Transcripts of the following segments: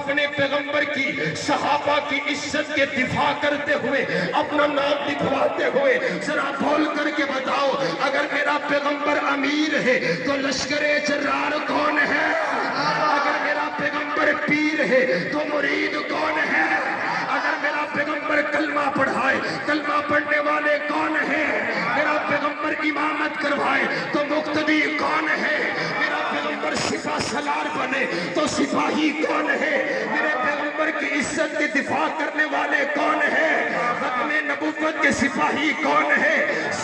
اپنے پیغمبر کی صحابہ کی عزت کے دفاع کرتے ہوئے اپنا نام لکھواتے ہوئے ذرا بول کر کے بتاؤ، اگر میرا پیغمبر امیر ہے تو لشکر جرار کون ہے؟ اگر میرا پیغمبر پیر ہے تو مرید کون ہے؟ اگر میرا پیغمبر کلمہ پڑھائے کلمہ پڑھنے والے کون ہیں؟ میرا پیغمبر امامت کروائے تو مقتدی کون ہے؟ میرا پیغمبر سپہ سالار بنے تو سپاہی کون ہے؟ میرے پیغمبر کی عزت کے دفاع کرنے والے کون ہیں؟ ختم نبوت کے سپاہی کون ہے؟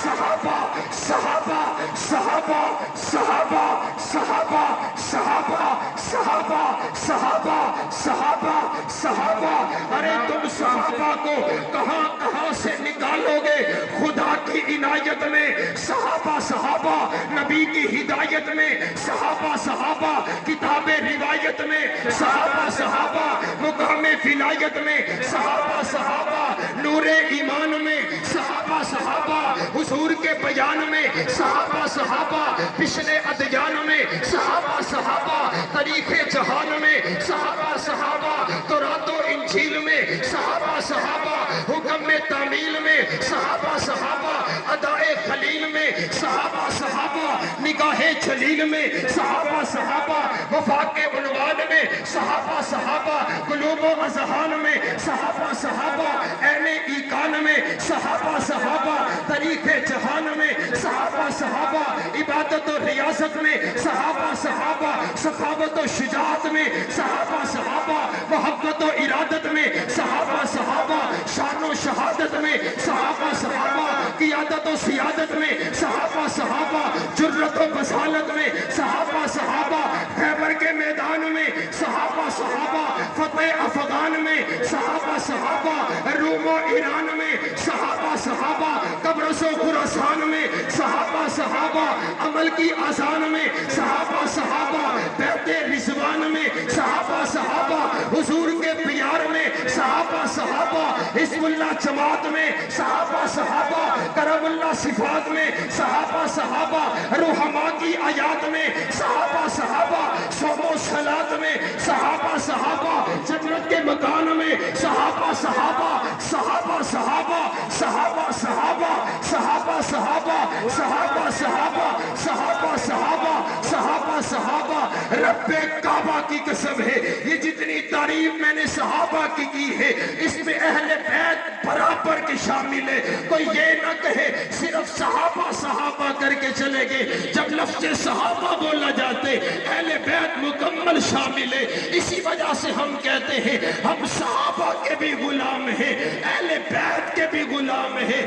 صحابہ صحابہ صحابہ صحابہ صحابہ صحابہ صحابہ صحابہ صحابہ صحابہ۔ ارے تم صحابہ کو کہاں کہاں سے نکالو گے؟ خدا کی عنایت میں صحابہ صحابہ، نبی کی ہدایت میں صحابہ صحابہ، کتاب روایت میں صحابہ صحابہ، مقام ولایت میں صحابہ صحابہ، نور ایمان میں صحابہ صحابہ، حضور کے بیان میں صحابہ صحابہ، پچھلے ادیان میں صحابہ صحابہ، تاریخ جہان میں صحابہ صحابہ، تورات و انجیل میں صحابہ صحابہ، حکم تعمیل میں صحابہ صحابہ، ادائے خلیل میں صحابہ صحابہ، نگاہ جلیل میں صحابہ صحابہ، وفاق عنوان میں صحابہ صحابہ، قلوب و اذہان میں صحابہ صحابہ، عین ایقان میں صحابہ صحابہ، تاریخ جہان میں صحابہ صحابہ، عبادت و ریاضت میں صحابہ صحابہ، سخاوت و شجاعت میں صحابہ صحابہ، محبت و ارادت میں صحابہ صحابہ، شان و شہادت میں صحابہ صحابہ، قیادت و سیادت میں صحابہ صحابہ، جرت و بصالت میں صحابہ صحابہ، خیبر کے میدان میں صحابہ صحابہ، فتح افغان میں صحابہ صحابہ، روم و ایران میں صحابہ صحابہ، قبرص و خراسان میں صحابہ صحابہ، عمل کی اذان میں صحابہ صحابہ، بیت رضوان میں صحابہ صحابہ، حضور کے پیار میں صحابہ صحابہ، حزب اللہ جماعت میں صحابہ صحابہ، کرم اللہ صفات میں صحابہ صحابہ، رحماء کی آیات میں صحابہ صحابہ، صوم و صلاۃ میں صحابہ صحابہ، جنت کے مکان میں صحابہ صحابہ، صحابہ صحابہ، صحابہ صحابہ، صحابہ صحابہ، صحابہ صحابہ، صحابہ صحابہ، صحابہ صحابہ۔ رب کعبہ کی قسم ہے، یہ جتنی تعریف میں نے صحابہ کی ہے، اس میں اہل بیت برابر کے شامل ہے۔ کوئی یہ نہ کہے صرف صحابہ صحابہ کر کے چلے گئے، جب لفظ صحابہ بولا جاتے اہل بیت مکمل شامل ہے۔ اسی وجہ سے ہم کہتے ہیں ہم صحابہ کے بھی غلام ہیں، اہل بیت کے بھی غلام ہیں،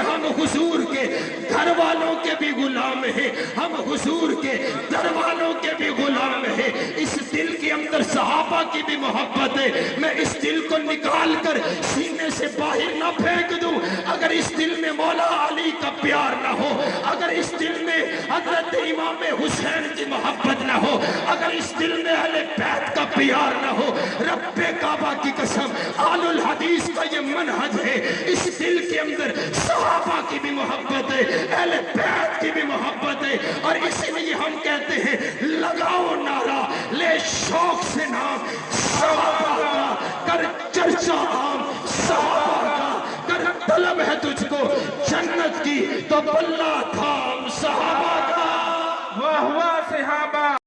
ہم حضور کے گھر والوں کے بھی غلام ہیں، ہم حضور کے در والوں کے بھی غلام ہیں۔ اس دل کے اندر صحابہ کی بھی محبت ہے، میں اس دل کو نکال کر سینے سے باہر نہ پھینک دوں اگر اس دل میں مولا علی کا پیار نہ ہو، اگر اس دل میں حضرت امام حسین کی محبت نہ ہو، اگر اس دل میں اہل بیت کا پیار نہ ہو۔ رب کعبہ کی قسم، آل الحدیث کا یہ منہج ہے، اس دل کے اندر صحابہ کی بھی محبت ہے، اہل بیت کی بھی محبت ہے، اور اسی لیے ہم کہتے ہیں لگاؤ نعرہ، لے شوق سے نام صحابہ کا، کر چرچا عام صحابہ کا، کر طلب ہے تجھ کو جنت کی تو بلّہ تھام صحابہ کا۔ واہ واہ صحابہ۔